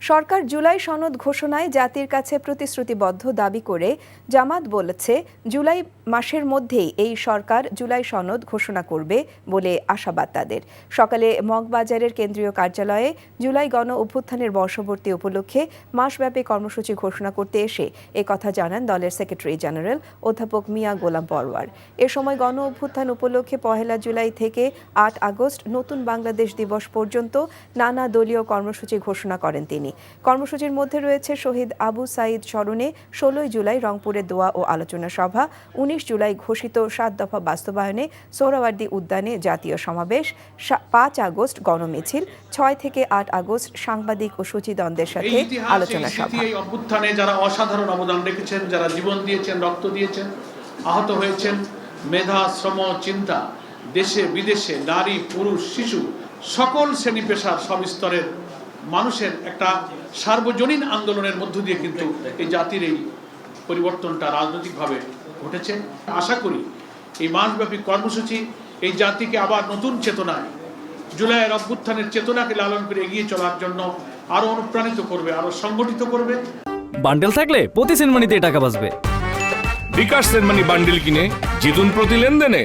সরকার জুলাই সনদ ঘোষণায় জাতির কাছে প্রতিশ্রুতিবদ্ধ দাবি করে জামাত বলেছে জুলাই মাসের মধ্যেই এই সরকার জুলাই সনদ ঘোষণা করবে বলে আশাবাদ তাদের। সকালে মগবাজারের কেন্দ্রীয় কার্যালয়ে জুলাই গণ অভ্যুত্থানের বর্ষপূর্তি উপলক্ষে মাসব্যাপী কর্মসূচি ঘোষণা করতে এসে একথা জানান দলের সেক্রেটারি জেনারেল অধ্যাপক মিয়া গোলাম পরওয়ার। এ সময় গণ অভ্যুত্থান উপলক্ষে ১ জুলাই থেকে ৮ আগস্ট নতুন বাংলাদেশ দিবস পর্যন্ত নানা দলীয় কর্মসূচি ঘোষণা করেন তিনি। কর্মসূচির মধ্যে রয়েছে শহীদ আবু সাঈদ স্মরণে ১৬ জুলাই রংপুরে দোয়া ও আলোচনা সভা, ১৯ জুলাই ঘোষিত ৭ দফা বাস্তবায়নে সোহরাওয়ার্দী উদ্যানে জাতীয় সমাবেশ, ৫ আগস্ট গণমিছিল, ৬ থেকে ৮ আগস্ট সাংবাদিক ও সূচিদ্বন্দ্বের সাথে আলোচনা সভা। এই অভ্যুত্থানে যারা অসাধারণ অবদান রেখেছেন, যারা জীবন দিয়েছেন, রক্ত দিয়েছেন, আহত হয়েছেন, মেধা, শ্রম, চিন্তা, দেশে বিদেশে নারী, পুরুষ, শিশু, সকল শ্রেণী পেশার সব স্তরের মানুষের একটা সার্বজনীন আন্দোলনের মধ্য দিয়ে কিন্তু এই জাতির এই পরিবর্তনটা রাজনৈতিকভাবে ঘটেছে। আশা করি এই মাসব্যাপী কর্মসূচি এই জাতিকে আবার নতুন চেতনায়, জুলাইয়ের অভ্যুত্থানের চেতনাকে লালন করে এগিয়ে চলার জন্য আরো অনুপ্রাণিত করবে, আরো সংগঠিত করবে। বান্ডেল থাকলে প্রতি সেনমানিতে টাকা বাঁচবে। বিকাশ সেনমানি বান্ডেল কিনে জিতুন প্রতি লেনদেনে।